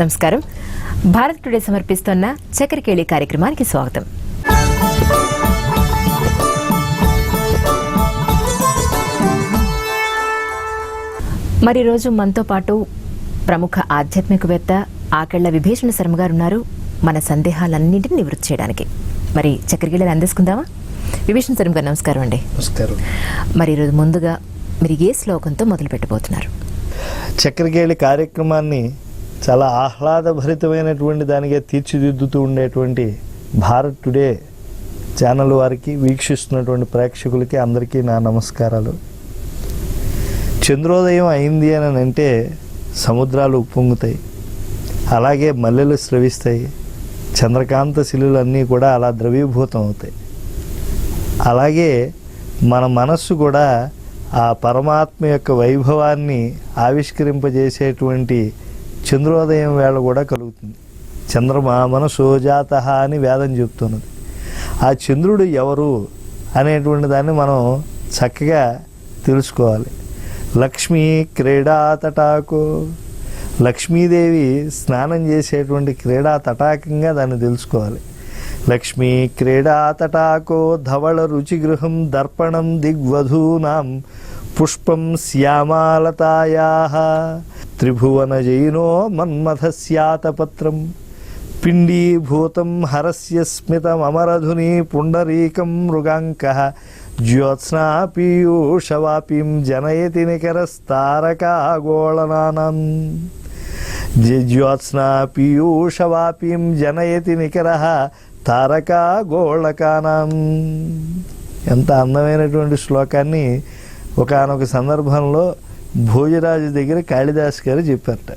నమస్కారం. భారత్ టుడే సమర్పిస్తున్న చక్రకేళి కార్యక్రమానికి స్వాగతం. మరి రోజు మనతో పాటు ప్రముఖ ఆధ్యాత్మికవేత్త ఆకెళ్ల విభీషణ శర్మ గారు ఉన్నారు, మన సందేహాలన్నింటినీ నివృత్తి చేయడానికి. మరి చక్రకేళిని అందించుకుందామా? విభీషణ శర్మ గారు నమస్కారం అండి. నమస్కారం. మరి ఈరోజు ముందుగా మీరు ఏ శ్లోకంతో మొదలు పెట్టబోతున్నారు? చక్రకేళి కార్యక్రమాన్ని చాలా ఆహ్లాదభరితమైనటువంటి దానిగా తీర్చిదిద్దుతూ ఉండేటువంటి భారత్ టుడే ఛానల్ వారికి, వీక్షిస్తున్నటువంటి ప్రేక్షకులకి అందరికీ నా నమస్కారాలు. చంద్రోదయం అయింది అని అంటే సముద్రాలు ఉప్పొంగుతాయి, అలాగే మల్లెలు స్రవిస్తాయి, చంద్రకాంత శిలులు అన్నీ కూడా అలా ద్రవీభూతం అవుతాయి. అలాగే మన మనస్సు కూడా ఆ పరమాత్మ యొక్క వైభవాన్ని ఆవిష్కరింపజేసేటువంటి చంద్రోదయం వేళ కూడా కలుగుతుంది. చంద్రమా మనసో జాతః అని వేదం చెప్తున్నది. ఆ చంద్రుడు ఎవరు అనేటువంటి దాన్ని మనం చక్కగా తెలుసుకోవాలి. లక్ష్మీ క్రీడా తటాకో, లక్ష్మీదేవి స్నానం చేసేటువంటి క్రీడా తటాకంగా దాన్ని తెలుసుకోవాలి. లక్ష్మీ క్రీడా తటాకో ధవళ రుచిగృహం దర్పణం దిగ్వధూనాం పుష్పం శ్యామాలతాయాః త్రిభువన జైనో మన్మథస్యాతపత్రం పిండీభూతం హరస్య స్మితమరధుని పుండరీకం మృగాంకః జ్యోత్స్నా పీయూషవాపీం జనయతి నికరస్తారకాగోళనానం జ్యోత్స్నా పీయూషవాపీం జనయతి నికరః తారకాగోళకానాం. ఎంత అందమైనటువంటి శ్లోకాన్ని ఒకానొక సందర్భంలో భోజరాజు దగ్గర కాళిదాస్ గారు చెప్పారట.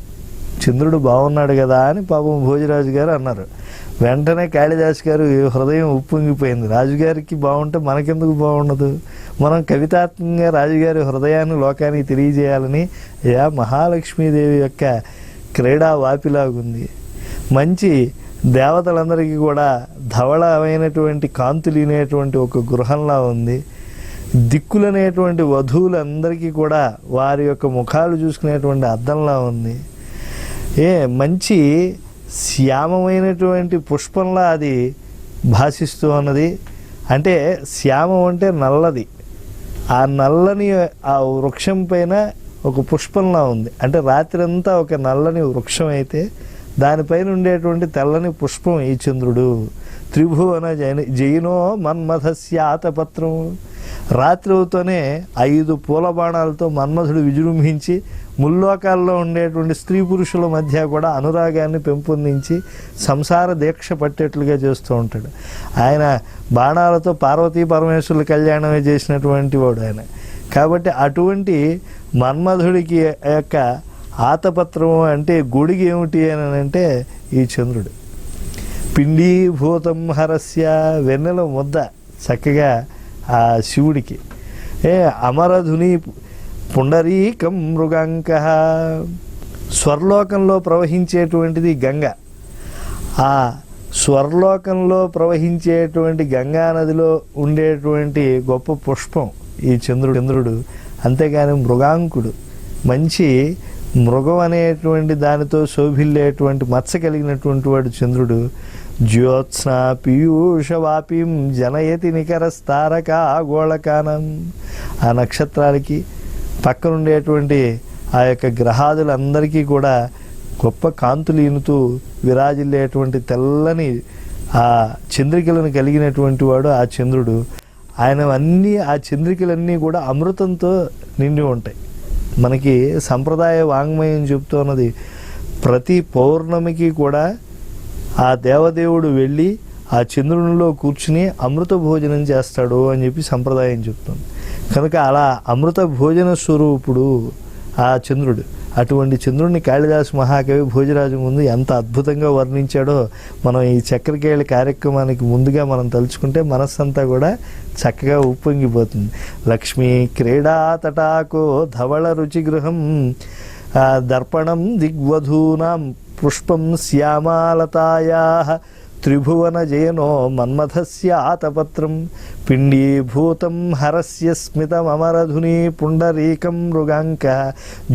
చంద్రుడు బాగున్నాడు కదా అని పాపం భోజరాజు గారు అన్నారు. వెంటనే కాళిదాస్ గారు హృదయం ఉప్పొంగిపోయింది. రాజుగారికి బాగుంటే మనకెందుకు బాగుండదు? మనం కవితాత్మకంగా రాజుగారి హృదయాన్ని లోకానికి తెలియజేయాలని మహాలక్ష్మీదేవి యొక్క క్రీడా వాపిలాగుంది. మంచి దేవతలందరికీ కూడా ధవళమైనటువంటి కాంతులినేటువంటి ఒక గృహంలా ఉంది. దిక్కులనేటువంటి వధువులందరికీ కూడా వారి యొక్క ముఖాలు చూసుకునేటువంటి అద్దంలా ఉంది. మంచి శ్యామమైనటువంటి పుష్పంలా అది భాషిస్తూ ఉన్నది. అంటే శ్యామం అంటే నల్లది. ఆ నల్లని ఆ వృక్షం పైన ఒక పుష్పంలా ఉంది. అంటే రాత్రంతా ఒక నల్లని వృక్షం అయితే దానిపైన ఉండేటువంటి తెల్లని పుష్పం ఈ చంద్రుడు. త్రిభువన జైనో మన్మథస్యాతపత్రం. రాత్రి అవుతూనే 5 పూల బాణాలతో మన్మథుడు విజృంభించి ముల్లోకాల్లో ఉండేటువంటి స్త్రీ పురుషుల మధ్య కూడా అనురాగాన్ని పెంపొందించి సంసార దీక్ష పట్టేట్లుగా చేస్తూ ఉంటాడు. ఆయన బాణాలతో పార్వతీ పరమేశ్వరుల కళ్యాణమే చేసినటువంటి వాడు ఆయన. కాబట్టి అటువంటి మన్మధుడికి యొక్క ఆతపత్రము అంటే గొడిగి ఏమిటి అని అంటే ఈ చంద్రుడు. పిండీభూతం హరస్య, వెన్నెల ముద్ద చక్కగా ఆ శివుడికి. అమరధుని పుండరీకం మృగాంకః, స్వర్లోకంలో ప్రవహించేటువంటిది గంగ. ఆ స్వర్లోకంలో ప్రవహించేటువంటి గంగా నదిలో ఉండేటువంటి గొప్ప పుష్పం ఈ చంద్రుడు. అంతేగాని మృగాంకుడు, మంచి మృగం అనేటువంటి దానితో శోభిల్లేటువంటి మత్స కలిగినటువంటి వాడు చంద్రుడు. జ్యోత్స్నా పీయూషవాపీం జనయతి నికరస్తారకాగోళకానం. ఆ నక్షత్రాలకి పక్కనుండేటువంటి ఆ యొక్క గ్రహాదులందరికీ కూడా గొప్ప కాంతులు ఈనుతూ విరాజిల్లేటువంటి తెల్లని ఆ చంద్రికలను కలిగినటువంటి వాడు ఆ చంద్రుడు. ఆయన అన్నీ ఆ చంద్రికలన్నీ కూడా అమృతంతో నిండి ఉంటాయి. మనకి సంప్రదాయ వాంగ్మయం చెప్తున్నది, ప్రతి పౌర్ణమికి కూడా ఆ దేవదేవుడు వెళ్ళి ఆ చంద్రునిలో కూర్చుని అమృత భోజనం చేస్తాడు అని చెప్పి సంప్రదాయం చెప్తుంది. కనుక అలా అమృత భోజన స్వరూపుడు ఆ చంద్రుడు. అటువంటి చంద్రుడిని కాళిదాసు మహాకవి భోజరాజు ముందు ఎంత అద్భుతంగా వర్ణించాడో మనం ఈ చక్రకేళి కార్యక్రమానికి ముందుగా మనం తలుచుకుంటే మనస్సంతా కూడా చక్కగా ఉప్పొంగిపోతుంది. లక్ష్మీ క్రీడా తటాకో ధవళ రుచిగృహం దర్పణం దిగ్వధూనాం పుష్పం శ్యామాలతాయాః త్రిభువన జయనో మన్మథస్యాతపత్రం పిండీభూతం హరస్య స్మితమరధుని పుండరీకం మృగాంక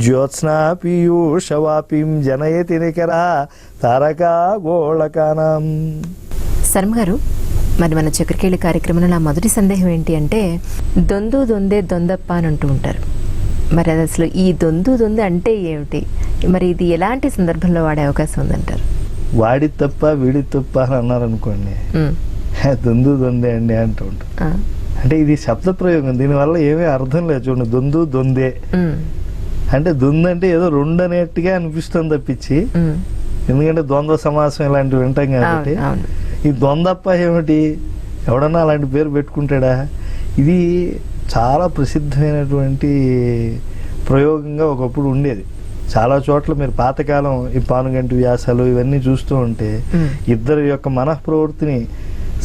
జ్యోత్స్నా పీయూషవాపీం జనయతి నికరా తారకా గోళకానాం. శర్మ గారు, మరి మన చక్రకేళి కార్యక్రమంలో నా మొదటి సందేహం ఏంటి అంటే, దొందు దొందే దొందప్ప అని అంటూ ఉంటారు. మరి అది అసలు ఈ దొందు దొందే అంటే ఏమిటి? మరి ఇది ఎలాంటి సందర్భంలో వాడే అవకాశం ఉందంటారు? వాడి తప్ప వీడి తప్ప అని అన్నారనుకోండి, దొందు దొందే అండి అంటూ ఉంటారు. అంటే ఇది శబ్ద ప్రయోగం, దీనివల్ల ఏమీ అర్థం లేదు. చూడండి, దొందు దొందే అంటే దొందు అంటే ఏదో రెండు అనేట్టుగా అనిపిస్తుంది తప్పించి, ఎందుకంటే ద్వంద్వ సమాసం ఇలాంటివి వింటాం కాబట్టి. ఈ ద్వందప్ప ఏమిటి, ఎవడన్నా అలాంటి పేరు పెట్టుకుంటాడా? ఇది చాలా ప్రసిద్ధమైనటువంటి ప్రయోగంగా ఒకప్పుడు ఉండేది. చాలా చోట్ల మీరు పాతకాలం ఈ పానుగంటి వ్యాసాలు ఇవన్నీ చూస్తూ ఉంటే ఇద్దరి యొక్క మనఃప్రవృత్తిని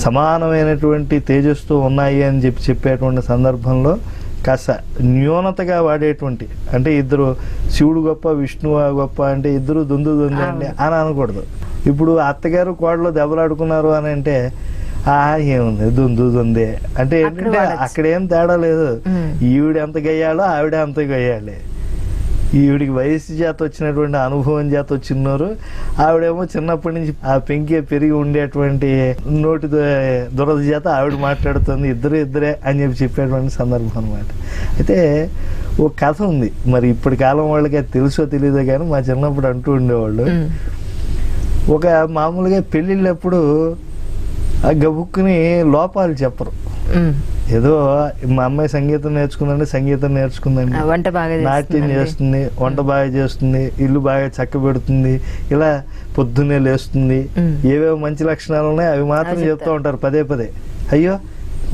సమానమైనటువంటి తేజస్తో ఉన్నాయి అని చెప్పేటువంటి సందర్భంలో కాస్త న్యూనతగా వాడేటువంటి, అంటే ఇద్దరు శివుడు గొప్ప విష్ణువు గొప్ప అంటే ఇద్దరు దొందు దొందు అండి అని అనకూడదు. ఇప్పుడు అత్తగారు కోడలు దెబ్బలాడుకున్నారు అని అంటే ఏముంది దొందు దొందే అంటే ఏంటంటే అక్కడేం తేడా లేదు. ఈవిడ ఎంత గయ్యాలో ఆవిడ అంత గయ్యాలి. ఈవిడికి వయసు చేత వచ్చినటువంటి అనుభవం చేత వచ్చిన్నారు, ఆవిడేమో చిన్నప్పటి నుంచి ఆ పెంకే పెరిగి ఉండేటువంటి నోటి దురద చేత ఆవిడ మాట్లాడుతుంది. ఇద్దరే అని చెప్పేటువంటి సందర్భం అనమాట. అయితే ఓ కథ ఉంది, మరి ఇప్పటి కాలం వాళ్ళకి అది తెలుసో తెలియదో కానీ మా చిన్నప్పుడు అంటూ ఉండేవాళ్ళు, ఒక మామూలుగా పెళ్ళిళ్ళప్పుడు ఆ గబుక్కుని లోపాలు చెప్పరు. ఏదో మా అమ్మాయి సంగీతం నేర్చుకుందండి, సంగీతం నేర్చుకుందండి, నాట్యం చేస్తుంది, వంట బాగా చేస్తుంది, ఇల్లు బాగా చక్క పెడుతుంది, ఇలా పొద్దున్నే లేస్తుంది, ఏవేవో మంచి లక్షణాలు ఉన్నాయి అవి మాత్రం చెప్తూ ఉంటారు పదే పదే. అయ్యో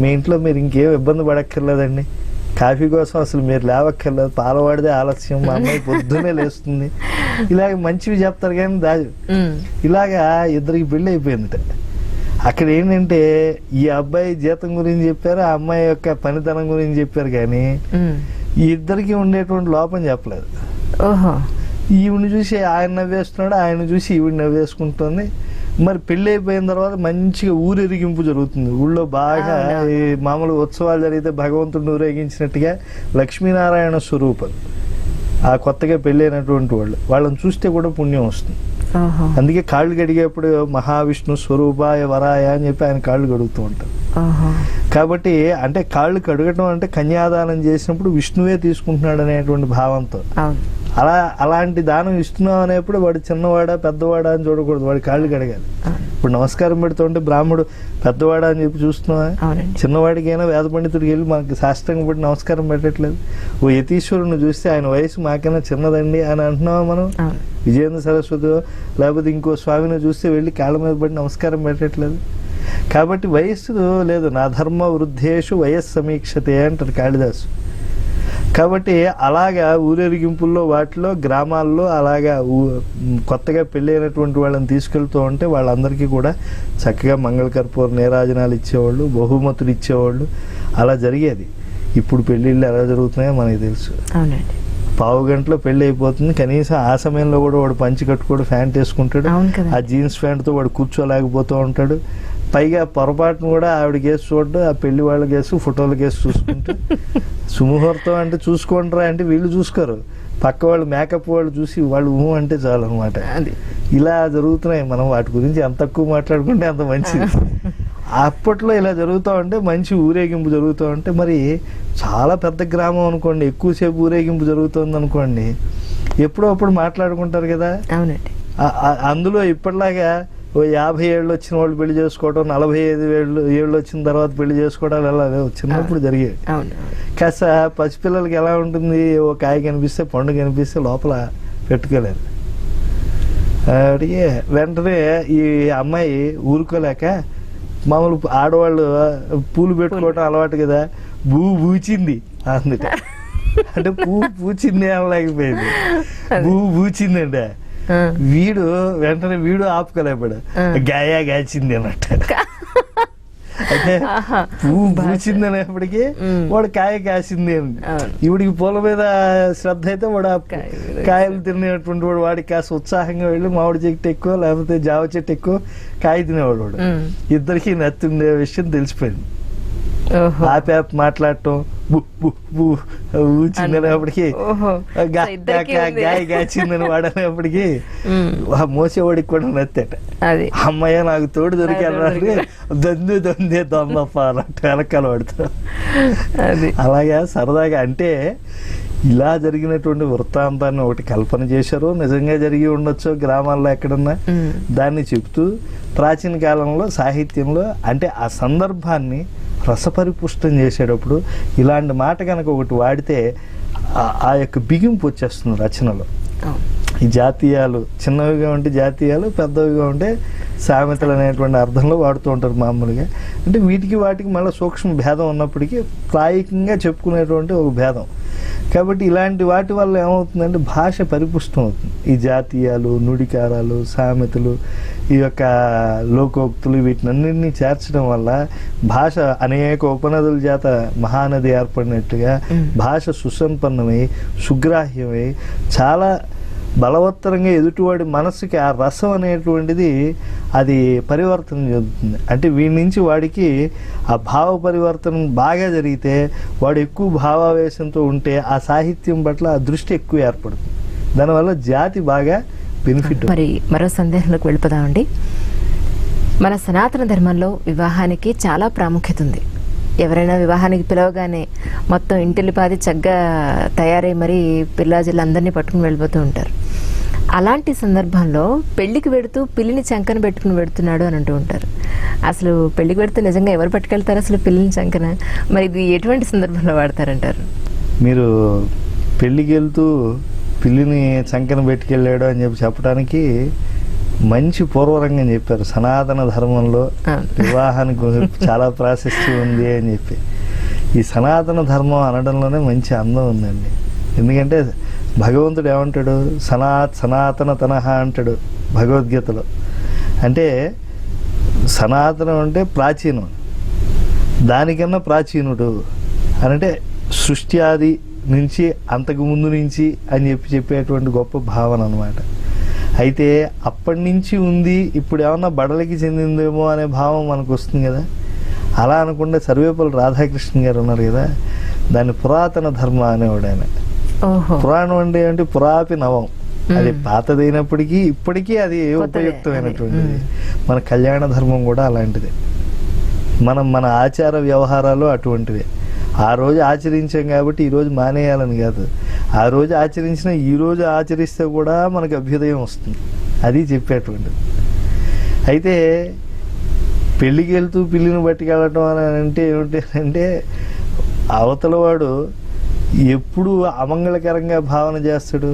మీ ఇంట్లో మీరు ఇంకేం ఇబ్బంది పడక్కర్లేదండి, కాఫీ కోసం అసలు మీరు లేవక్కర్లేదు, పాలవాడిదే ఆలస్యం, మా అమ్మాయి పొద్దున్నే లేస్తుంది, ఇలాగ మంచివి చెప్తారు కానీ దాజు. ఇలాగా ఇద్దరికి పెళ్ళి అయిపోయింది. అక్కడ ఏంటంటే ఈ అబ్బాయి జీతం గురించి చెప్పారు, ఆ అమ్మాయి యొక్క పనితనం గురించి చెప్పారు, కానీ ఈ ఇద్దరికి ఉండేటువంటి లోపం చెప్పలేదు. ఈవిని చూసి ఆయన నవ్వేస్తున్నాడు, ఆయన చూసి ఈవిడ నవ్వేసుకుంటుంది. మరి పెళ్ళి అయిపోయిన తర్వాత మంచిగా ఊరేగింపు జరుగుతుంది. ఊళ్ళో బాగా మామూలు ఉత్సవాలు జరిగితే భగవంతుడిని ఊరేగించినట్టుగా లక్ష్మీనారాయణ స్వరూపం ఆ కొత్తగా పెళ్ళైనటువంటి వాళ్ళని చూస్తే కూడా పుణ్యం వస్తుంది. అందుకే కాళ్ళు కడిగేప్పుడు మహావిష్ణు స్వరూపాయ వరాయ అని చెప్పి ఆయన కాళ్ళు కడుగుతూ ఉంటారు. కాబట్టి అంటే కాళ్ళు కడగటం అంటే కన్యాదానం చేసినప్పుడు విష్ణువే తీసుకుంటున్నాడు అనేటువంటి భావంతో, అలాంటి దానం ఇస్తున్నావు అనేప్పుడు వాడు చిన్నవాడా పెద్దవాడా అని చూడకూడదు, వాడి కాళ్ళు కడగాలి. ఇప్పుడు నమస్కారం పెడుతుంటే బ్రాహ్మడు పెద్దవాడా అని చెప్పి చూస్తున్నావా? చిన్నవాడికైనా వేద పండితుడికి వెళ్ళి మనకి సాష్టంగా పడి నమస్కారం పెట్టట్లేదు. ఓ యతీశ్వరుని చూస్తే ఆయన వయసు మాకైనా చిన్నదండి అని అంటున్నావా మనం? విజయేంద్ర సరస్వతి లేకపోతే ఇంకో స్వామిని చూస్తే వెళ్ళి కాళ్ళ మీద పడి నమస్కారం పెట్టట్లేదు. కాబట్టి వయస్సు లేదు, నా ధర్మ వృద్ధేషు వయస్సు సమీక్షతే అంటారు కాళిదాసు. కాబట్టి అలాగా ఊరేగింపుల్లో వాటిలో గ్రామాల్లో అలాగా కొత్తగా పెళ్ళైనటువంటి వాళ్ళని తీసుకెళ్తూ ఉంటే వాళ్ళందరికీ కూడా చక్కగా మంగళకర్పూర నీరాజనాలు ఇచ్చేవాళ్ళు, బహుమతులు ఇచ్చేవాళ్ళు, అలా జరిగేది. ఇప్పుడు పెళ్ళిళ్ళు ఎలా జరుగుతున్నాయో మనకి తెలుసు. పావు గంటలో పెళ్ళి అయిపోతుంది, కనీసం ఆ సమయంలో కూడా వాడు పంచి కట్టుకోడు, ప్యాంట్ వేసుకుంటాడు, ఆ జీన్స్ ప్యాంట్తో వాడు కూర్చోలేకపోతూ ఉంటాడు. పైగా పొరపాటును కూడా ఆవిడ కేసు చూడడం, ఆ పెళ్లి వాళ్ళ కేసు ఫోటోల కేసు చూసుకుంటూ సుముహూర్తం అంటే చూసుకోండిరా అంటే వీళ్ళు చూసుకోరు, పక్క వాళ్ళు మేకప్ వాళ్ళు చూసి వాళ్ళు అంటే చాలు అనమాట. ఇలా జరుగుతున్నాయి. మనం వాటి గురించి ఎంత తక్కువ మాట్లాడుకుంటే అంత మంచిది. అప్పట్లో ఇలా జరుగుతూ ఉంటే మంచి ఊరేగింపు జరుగుతూ ఉంటే, మరి చాలా పెద్ద గ్రామం అనుకోండి, ఎక్కువసేపు ఊరేగింపు జరుగుతుంది అనుకోండి, ఎప్పుడో అప్పుడు మాట్లాడుకుంటారు కదా. అందులో ఇప్పటిలాగా ఓ 50 ఏళ్ళు వచ్చిన వాళ్ళు పెళ్లి చేసుకోవడం, 45 ఏళ్ళు వచ్చిన తర్వాత పెళ్లి చేసుకోవడాలు ఎలా లేవు, చిన్నప్పుడు జరిగేవి. కాస్త పసిపిల్లలకి ఎలా ఉంటుంది, ఓ కాయ కనిపిస్తే పండు కనిపిస్తే లోపల పెట్టుకోలేరు. అడిగి వెంటనే ఈ అమ్మాయి ఊరుకోలేక మామూలు ఆడవాళ్ళు పూలు పెట్టుకోవటం అలవాటు కదా, పూచింది అందుట, అంటే పూచింది అనలేకపోయింది, పూచిందండి. వీడు వెంటనే ఆపుకోలేపాడు, గాయా గాచింది అన్నట్టు. అయితే పువ్వు పూచింది అనేప్పటికీ వాడు కాయ కాసింది అని. ఇవిడికి పూల మీద శ్రద్ధ అయితే వాడు కాయలు తినేటువంటి వాడు, వాడికి కాస్త ఉత్సాహంగా వెళ్ళి మామిడి చెట్టు ఎక్కువ లేకపోతే జావ చెట్టు ఎక్కువ కాయ తినేవాడు. వాడు ఇద్దరికి నచ్చిండే విషయం తెలిసిపోయింది. ఆపి మాట్లాడటం ఊచిందనేప్పటికి గాయ గాచిందని వాడనేప్పటికి మోసేవాడికి కూడా నత్తేట. అమ్మయ్య నాకు తోడు దొరికాడు దొందే దొందప్ప అన్నట్టు వెనకాల పడుతాడు. అలాగా సరదాగా అంటే ఇలా జరిగినటువంటి వృత్తాంతాన్ని ఒకటి కల్పన చేశారో నిజంగా జరిగి ఉండొచ్చో గ్రామాల్లో ఎక్కడన్నా దాన్ని చెబుతూ ప్రాచీన కాలంలో సాహిత్యంలో అంటే ఆ సందర్భాన్ని రసపరిపుష్టం చేసేటప్పుడు ఇలాంటి మాట కనుక ఒకటి వాడితే ఆ యొక్క బిగింపు వచ్చేస్తుంది రచనలో. ఈ జాతీయాలు చిన్నవిగా ఉంటే జాతీయాలు, పెద్దవిగా ఉంటే సామెతలు అనేటువంటి అర్థంలో వాడుతూ ఉంటారు మామూలుగా. అంటే వీటికి వాటికి మళ్ళీ సూక్ష్మ భేదం ఉన్నప్పటికీ ప్రాయికంగా చెప్పుకునేటువంటి ఒక భేదం. కాబట్టి ఇలాంటి వాటి వల్ల ఏమవుతుందంటే భాష పరిపుష్టం అవుతుంది. ఈ జాతీయాలు, నుడికారాలు, సామెతలు, ఈ యొక్క లోకోక్తులు వీటినన్నింటినీ చేర్చడం వల్ల భాష అనేక ఉపనదుల చేత మహానది ఏర్పడినట్టుగా భాష సుసంపన్నమై సుగ్రాహ్యమై చాలా బలవత్తరంగా ఎదుటివాడి మనసుకి ఆ రసం అనేటువంటిది అది పరివర్తన చెందుతుంది. అంటే వీడి నుంచి వాడికి ఆ భావ పరివర్తనం బాగా జరిగితే వాడు ఎక్కువ భావావేశంతో ఉంటే ఆ సాహిత్యం పట్ల ఆ దృష్టి ఎక్కువ ఏర్పడుతుంది. దానివల్ల జాతి బాగా బెనిఫిట్. మరి మరో సందేహంలోకి వెళ్ళిపోదామండి. మన సనాతన ధర్మంలో వివాహానికి చాలా ప్రాముఖ్యత ఉంది. ఎవరైనా వివాహానికి పిలవగానే మొత్తం ఇంటిల్లిపాది చక్కగా తయారై మరి పిల్లాజిళ్ళందరినీ పట్టుకుని వెళ్ళిపోతూ ఉంటారు. అలాంటి సందర్భంలో పెళ్లికి వెడుతూ పిల్లిని చంకన పెట్టుకుని వెడుతున్నాడు అని అంటూ ఉంటారు. అసలు పెళ్లికి వెడితే నిజంగా ఎవరు పట్టుకెళ్తారు అసలు పిల్లిని చంకన? మరి ఇది ఎటువంటి సందర్భంలో వాడతారంటారు? మీరు పెళ్లికి వెళ్తూ పిల్లిని చంకన పెట్టుకెళ్ళాడు అని చెప్పడానికి మంచి పూర్వరంగం చెప్పారు. సనాతన ధర్మంలో వివాహానికి చాలా ప్రాశస్త్యం ఉంది అని చెప్పి ఈ సనాతన ధర్మం అనడంలోనే మంచి అందం ఉందండి. ఎందుకంటే భగవంతుడు ఏమంటాడు? సనాతన తనహ అంటాడు భగవద్గీతలో. అంటే సనాతనం అంటే ప్రాచీనం, దానికన్నా ప్రాచీనుడు అని, అంటే సృష్టి ఆది నుంచి అంతకు ముందు నుంచి అని చెప్పేటువంటి గొప్ప భావన అన్నమాట. అయితే అప్పటి నుంచి ఉంది, ఇప్పుడు ఏమన్నా బడలికి చెందిందేమో అనే భావం మనకు వస్తుంది కదా. అలా అనుకుంటే సర్వేపల్లి రాధాకృష్ణ గారు ఉన్నారు కదా, దాన్ని పురాతన ధర్మ అనేవాడు ఆయన. పురాణం అంటే ఏంటి? పురాపి నవం. అది పాతదైనప్పటికీ ఇప్పటికీ అది ఉపయుక్తమైనటువంటిది. మన కళ్యాణ ధర్మం కూడా అలాంటిదే. మన ఆచార వ్యవహారాలు అటువంటివే. ఆ రోజు ఆచరించాం కాబట్టి ఈరోజు మానేయాలని కాదు, ఆ రోజు ఆచరించిన ఈ రోజు ఆచరిస్తే కూడా మనకు అభ్యుదయం వస్తుంది. అది చెప్పేటువంటిది. అయితే పెళ్ళికి వెళ్తూ పిల్లిని పట్టుకెళ్ళటం అని అంటే ఏమిటి అంటే అవతల వాడు ఎప్పుడు అమంగళకరంగా భావన చేస్తాడు.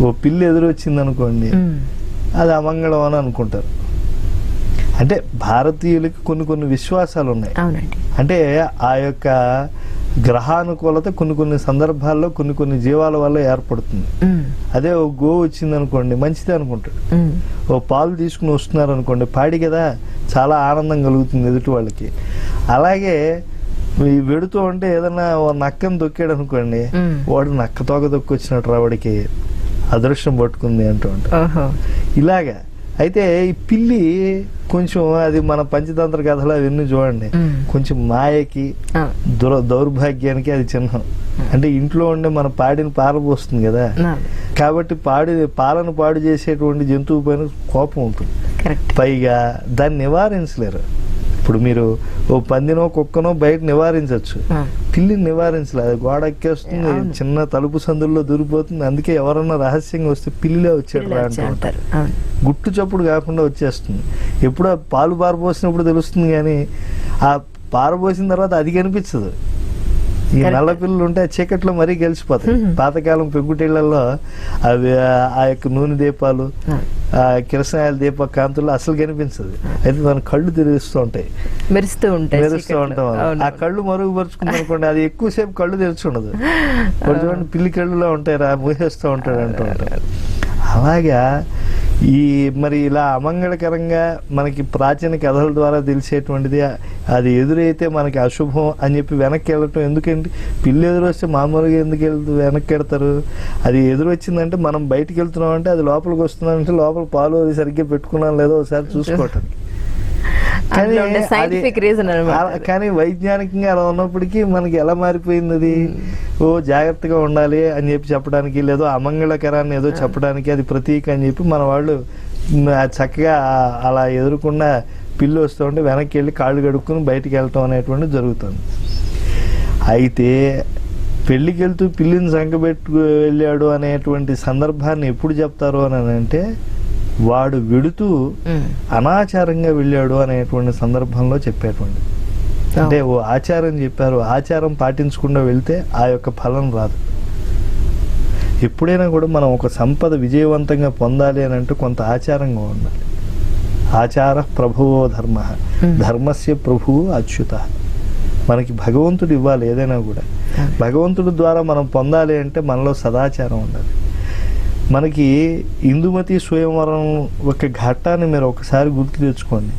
ఓ పిల్లి ఎదురొచ్చింది అనుకోండి, అది అమంగళం అని అనుకుంటారు. అంటే భారతీయులకి కొన్ని విశ్వాసాలు ఉన్నాయి. అంటే ఆ యొక్క గ్రహానుకూలత కొన్ని సందర్భాల్లో కొన్ని జీవాల వల్ల ఏర్పడుతుంది. అదే ఓ గో వచ్చింది అనుకోండి, మంచిది అనుకుంటాడు. ఓ పాలు తీసుకుని వస్తున్నారు అనుకోండి, పాడి కదా, చాలా ఆనందం కలుగుతుంది ఎదుటి వాళ్ళకి. అలాగే వెడుతూ ఉంటే ఏదన్నా ఓ నక్కను దొక్కాడు అనుకోండి, వాడు నక్క తోక దొక్కొచ్చినట్టు వాడికి అదృష్టం పట్టుకుంది అంటూ ఉంటాడు. ఇలాగా. అయితే ఈ పిల్లి కొంచెం అది మన పంచతంత్ర కథలు అవన్నీ చూడండి, కొంచెం మాయకి దౌర్భాగ్యానికి అది చిహ్నం. అంటే ఇంట్లో ఉండే మన పాడిని పారబోస్తుంది కదా, కాబట్టి పాలను పాడు చేసేటువంటి జంతువు పైన కోపం ఉంటుంది. పైగా దాన్ని నివారించలేరు. ఇప్పుడు మీరు ఓ పందినో కుక్కనో బయట నివారించవచ్చు, పిల్లిని నివారించలేదు. అది గోడ ఎక్కేస్తుంది, చిన్న తలుపు సందుల్లో దూరిపోతుంది. అందుకే ఎవరన్నా రహస్యంగా వస్తే పిల్లిలే వచ్చాడు రా అంటారు. గుట్టు చప్పుడు కాకుండా వచ్చేస్తుంది. ఎప్పుడు ఆ పాలు పారబోసినప్పుడు తెలుస్తుంది, కానీ ఆ పారబోసిన తర్వాత అది కనిపించదు. ఈ నల్ల పిల్లలు ఉంటే చీకట్లో మరీ గెలిచిపోతాయి. పాతకాలం పెంకుటిళ్లలో అవి ఆ యొక్క నూనె దీపాలు, కిరసనాయిల దీప కాంతుల్లో అసలు కనిపించదు. అయితే దాని కళ్ళు తెరుస్తూ ఉంటాయి, మెరుస్తూ ఉంటాం. ఆ కళ్ళు మరుగుపరుచుకుంది అనుకోండి, అది ఎక్కువసేపు కళ్ళు తెరుచుండదు. కొంచెం పిల్లి కళ్ళులో ఉంటాయి రా, మూసేస్తూ ఉంటాడు అంటూ ఉంటారు. అలాగా ఈ మరి ఇలా అమంగళకరంగా మనకి ప్రాచీన కథల ద్వారా తెలిసేటువంటిది అది ఎదురైతే మనకి అశుభం అని చెప్పి వెనక్కి వెళ్ళటం ఎందుకండి? పిల్లి ఎదురు వస్తే మామూలుగా ఎందుకు వెనక్కి వెళ్తారు? అది ఎదురు వచ్చిందంటే మనం బయటికి వెళ్తున్నాం అంటే అది లోపలికి వస్తున్నామంటే లోపల పాలు అది సరిగ్గా పెట్టుకున్నాం లేదో ఒకసారి చూసుకోవటం. కానీ వైజ్ఞానికంగా అలా ఉన్నప్పటికీ మనకి ఎలా మారిపోయింది అది? ఓ జాగ్రత్తగా ఉండాలి అని చెప్పి చెప్పడానికి, లేదో అమంగళకరాన్ని ఏదో చెప్పడానికి అది ప్రతీక అని చెప్పి మన వాళ్ళు చక్కగా అలా ఎదురుకుండా పిల్లి వస్తూ ఉంటే వెనక్కి వెళ్ళి కాళ్ళు కడుక్కుని బయటికి వెళ్ళటం అనేటువంటి జరుగుతుంది. అయితే పెళ్ళికి వెళ్తూ పిల్లిని సంకబెట్టు వెళ్ళాడు అనేటువంటి సందర్భాన్ని ఎప్పుడు చెప్తారు అని అంటే వాడు వెడుతూ అనాచారంగా వెళ్ళాడు అనేటువంటి సందర్భంలో చెప్పేటువంటి. అంటే ఓ ఆచారం చెప్పారు, ఆచారం పాటించకుండా వెళ్తే ఆ యొక్క ఫలం రాదు. ఎప్పుడైనా కూడా మనం ఒక సంపద విజయవంతంగా పొందాలి అని అంటే కొంత ఆచారంగా ఉండాలి. ఆచార ప్రభువో ధర్మ, ధర్మస్య ప్రభువు అచ్యుత. మనకి భగవంతుడు ఇవ్వాలి ఏదైనా కూడా. భగవంతుడి ద్వారా మనం పొందాలి అంటే మనలో సదాచారం ఉండాలి. మనకి ఇందుమతి స్వయంవరం ఒక ఘట్టాన్ని మీరు ఒకసారి గుర్తు తెచ్చుకోండి.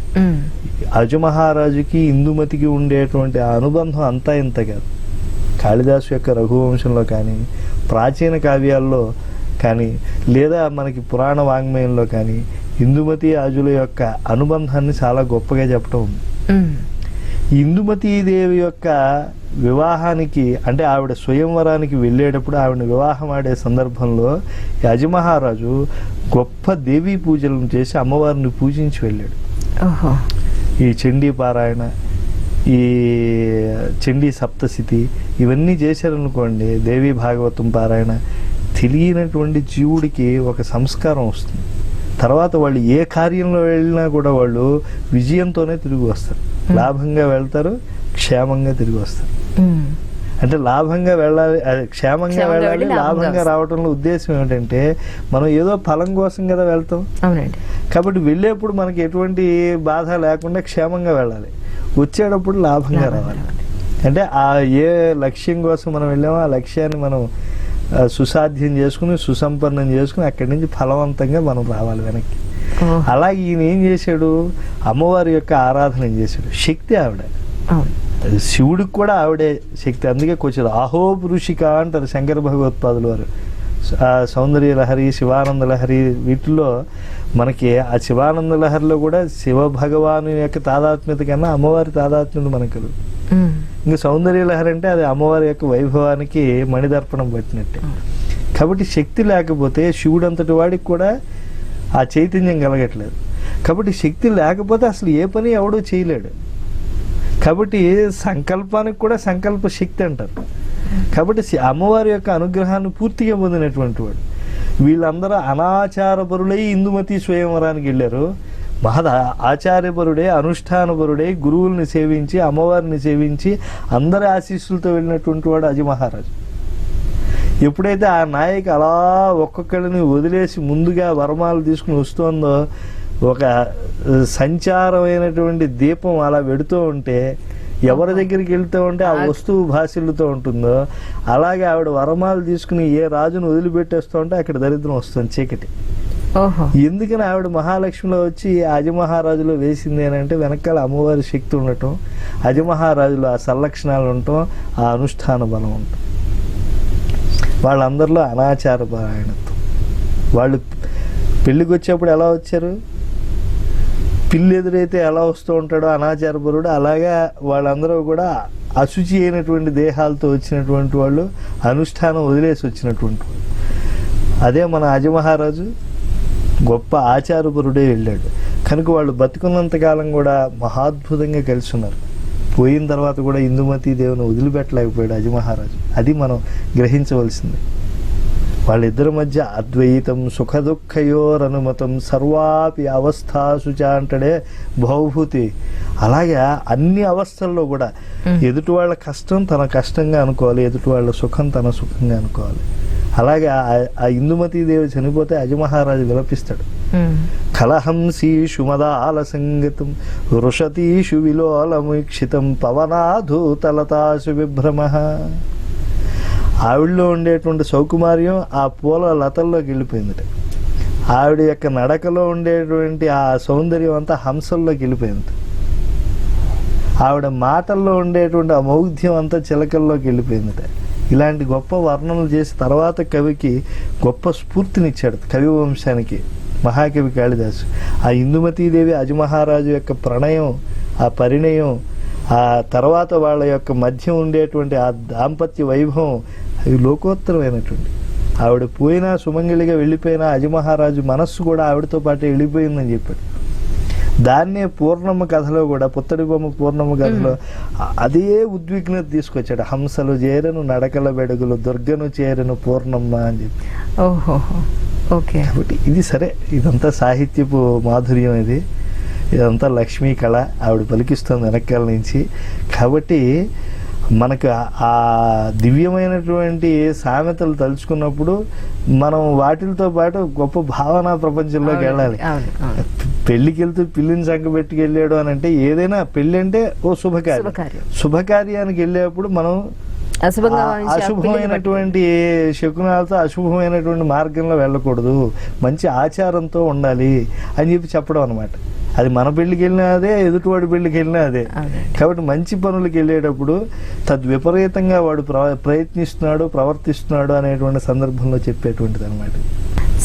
అజమహారాజుకి ఇందుమతికి ఉండేటువంటి ఆ అనుబంధం అంతా ఇంత కాదు. కాళిదాసు యొక్క రఘువంశంలో కానీ, ప్రాచీన కావ్యాల్లో కానీ, లేదా మనకి పురాణ వాంగ్మయంలో కానీ ఇందుమతి ఆజుల యొక్క అనుబంధాన్ని చాలా గొప్పగా చెప్పడం ఉంది. ఇందుమతీదేవి యొక్క వివాహానికి అంటే ఆవిడ స్వయంవరానికి వెళ్ళేటప్పుడు ఆవిడని వివాహం ఆడే సందర్భంలో యజమహారాజు గొప్ప దేవీ పూజలను చేసి అమ్మవారిని పూజించి వెళ్ళాడు. ఈ చండీ పారాయణ, ఈ చండీ సప్తశతి ఇవన్నీ చేశారనుకోండి, దేవీ భాగవతం పారాయణ, తెలియనటువంటి జీవుడికి ఒక సంస్కారం వస్తుంది. తర్వాత వాళ్ళు ఏ కార్యంలో వెళ్ళినా కూడా వాళ్ళు విజయంతోనే తిరిగి వస్తారు. లాభంగా వెళ్తారు, క్షేమంగా తిరిగి వస్తారు. అంటే లాభంగా వెళ్ళాలి, క్షేమంగా వెళ్ళాలి, లాభంగా రావడంలో ఉద్దేశం ఏమిటంటే మనం ఏదో ఫలం కోసం కదా వెళ్తాం. కాబట్టి వెళ్ళేప్పుడు మనకి ఎటువంటి బాధ లేకుండా క్షేమంగా వెళ్ళాలి, వచ్చేటప్పుడు లాభంగా రావాలి. అంటే ఆ ఏ లక్ష్యం కోసం మనం వెళ్ళామో ఆ లక్ష్యాన్ని మనం సుసాధ్యం చేసుకుని సుసంపన్నం చేసుకుని అక్కడి నుంచి ఫలవంతంగా మనం రావాలి వెనక్కి. అలాగే ఈయన ఏం చేశాడు? అమ్మవారి యొక్క ఆరాధన చేశాడు. శక్తి ఆవిడ, శివుడికి కూడా ఆవిడే శక్తి. అందుకే కొంచెం ఆహో పురుషిక అంటారు శంకర భగవత్పాదులు వారు. సౌందర్య లహరి, శివానంద లహరి, వీటిల్లో మనకి ఆ శివానంద లహరిలో కూడా శివ భగవాను యొక్క తాదాత్మ్యత కన్నా అమ్మవారి తాదాత్మ్యత మనకు కలుగు. ఇంకా సౌందర్య లహరి అంటే అది అమ్మవారి యొక్క వైభవానికి మణిదర్పణం పట్టినట్టే. కాబట్టి శక్తి లేకపోతే శివుడు అంతటి వాడికి కూడా ఆ చైతన్యం కలగట్లేదు. కాబట్టి శక్తి లేకపోతే అసలు ఏ పని ఎవడో చేయలేడు. కాబట్టి సంకల్పానికి కూడా సంకల్ప శక్తి అంటారు. కాబట్టి అమ్మవారి యొక్క అనుగ్రహాన్ని పూర్తిగా పొందినటువంటి వాడు. వీళ్ళందరూ అనాచారపరులై ఇందుమతి స్వయంవరానికి వెళ్ళారు. మహద ఆచార్యపరుడే, అనుష్ఠానపరుడే, గురువుల్ని సేవించి అమ్మవారిని సేవించి అందరి ఆశీస్సులతో వెళ్ళినటువంటి వాడు అజమహారాజు. ఎప్పుడైతే ఆ నాయకు అలా ఒక్కొక్కరిని వదిలేసి ముందుగా వరమాలు తీసుకుని వస్తుందో, ఒక సంచారమైనటువంటి దీపం అలా వెడుతూ ఉంటే ఎవరి దగ్గరికి వెళ్తూ ఉంటే ఆ వస్తువు భాషలతో ఉంటుందో అలాగే ఆవిడ వరమాలు తీసుకుని ఏ రాజును వదిలిపెట్టేస్తూ ఉంటే అక్కడ దరిద్రం వస్తుంది, చీకటి. ఎందుకని ఆవిడ మహాలక్ష్మిలో వచ్చి అజమహారాజులో వేసింది అని అంటే వెనకాల అమ్మవారి శక్తి ఉండటం, అజమహారాజులో ఆ సంలక్షణాలు ఉండటం, ఆ అనుష్ఠాన బలం ఉండటం. వాళ్ళందరిలో అనాచార పారాయణత్వం. వాళ్ళు పెళ్ళికి వచ్చేప్పుడు ఎలా వచ్చారు? పిల్లి ఎదురైతే ఎలా వస్తూ ఉంటాడో అనాచారపరుడు, అలాగా వాళ్ళందరూ కూడా అశుచి అయినటువంటి దేహాలతో వచ్చినటువంటి వాళ్ళు, అనుష్ఠానం వదిలేసి వచ్చినటువంటి వాళ్ళు. అదే మన అజమహారాజు గొప్ప ఆచారపరుడే వెళ్ళాడు. కనుక వాళ్ళు బతుకున్నంతకాలం కూడా మహాద్భుతంగా కలిసి ఉన్నారు. పోయిన తర్వాత కూడా ఇందుమతి దేవుని వదిలిపెట్టలేకపోయాడు అజమహారాజు. అది మనం గ్రహించవలసింది. వాళ్ళిద్దరి మధ్య అద్వైతం సుఖదుఃఖయోరనుమతం సర్వాపి అవస్థాసుచ అంటాడే భవభూతి. అలాగే అన్ని అవస్థల్లో కూడా ఎదుటి వాళ్ళ కష్టం తన కష్టంగా అనుకోవాలి, ఎదుటి వాళ్ళ సుఖం తన సుఖంగా అనుకోవాలి. అలాగే ఆ ఇందుమతి దేవి చనిపోతే అజమహారాజు విలపిస్తాడు. కలహంసీషు మదాల సంగతం వృషతీషు విలోలముక్షితం పవనాధూతలతాసు విభ్రమ. ఆవిడలో ఉండేటువంటి సౌకుమార్యం ఆ పూల లతల్లోకి వెళ్ళిపోయిందట. ఆవిడ యొక్క నడకలో ఉండేటువంటి ఆ సౌందర్యం అంతా హంసల్లోకి వెళ్ళిపోయింది. ఆవిడ మాటల్లో ఉండేటువంటి ఆ మౌగ్ధ్యం అంతా చిలకల్లోకి వెళ్ళిపోయిందట. ఇలాంటి గొప్ప వర్ణనలు చేసి తర్వాత కవికి గొప్ప స్ఫూర్తినిచ్చాడు, కవి వంశానికి మహాకవి కాళిదాసు. ఆ ఇందుమతీదేవి అజమహారాజు యొక్క ప్రణయం, ఆ పరిణయం, ఆ తర్వాత వాళ్ళ యొక్క మధ్య ఉండేటువంటి ఆ దాంపత్య వైభవం అవి లోకోత్తరమైనటువంటి. ఆవిడ పోయినా, సుమంగళిగా వెళ్ళిపోయినా అజమహారాజు మనస్సు కూడా ఆవిడతో పాటు వెళ్ళిపోయిందని చెప్పాడు. దాన్నే పూర్ణమ్మ కథలో కూడా, పుత్తడి బొమ్మ పూర్ణమ్మ కథలో అదే ఉద్విగ్నత తీసుకొచ్చాడు. హంసలు చేరను నడకల బెడుగులు, దుర్గను చేరను పూర్ణమ్మ అని చెప్పి. ఓహో, ఓకే. కాబట్టి ఇది సరే, ఇదంతా సాహిత్యపు మాధుర్యం, ఇదంతా లక్ష్మీ కళ ఆవిడ పలికిస్తుంది వెనకాల నుంచి. కాబట్టి మనకు ఆ దివ్యమైనటువంటి సామెతలు తలుచుకున్నప్పుడు మనం వాటితో పాటు గొప్ప భావనా ప్రపంచంలోకి వెళ్ళాలి. పెళ్లికి వెళ్తూ పిల్లిని సంకబెట్టుకు వెళ్ళాడు అని అంటే, ఏదైనా పెళ్లి అంటే ఓ శుభకార్యానికి వెళ్ళేప్పుడు మనం అశుభమైనటువంటి శకునాలతో, అశుభమైనటువంటి మార్గంలో వెళ్ళకూడదు, మంచి ఆచారంతో ఉండాలి అని చెప్పడం అనమాట. అది మన పెళ్లికి వెళ్ళినా అదే, ఎదుటివాడి పెళ్లికి వెళ్ళినా అదే. కాబట్టి మంచి పనులకు వెళ్ళేటప్పుడు తద్విపరీతంగా వాడు ప్రయత్నిస్తున్నాడు, ప్రవర్తిస్తున్నాడు అనేటువంటి సందర్భంలో చెప్పేటువంటిది అనమాట.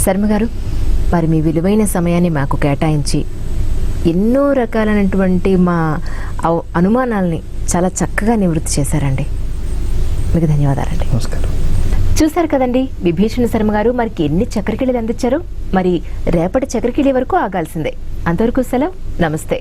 శర్మ గారు, మరి మీ విలువైన సమయాన్ని మాకు కేటాయించి ఎన్నో రకాలైనటువంటి మా అనుమానాల్ని చాలా చక్కగా నివృత్తి చేశారండి. మీకు ధన్యవాదాలండి. నమస్కారం. చూశారు కదండి, విభీషణ శర్మ గారు మనకి ఎన్ని చక్రకిళీలు అందించారో. మరి రేపటి చక్రకిళీ వరకు ఆగాల్సిందే. అంతవరకు సెలవు, నమస్తే.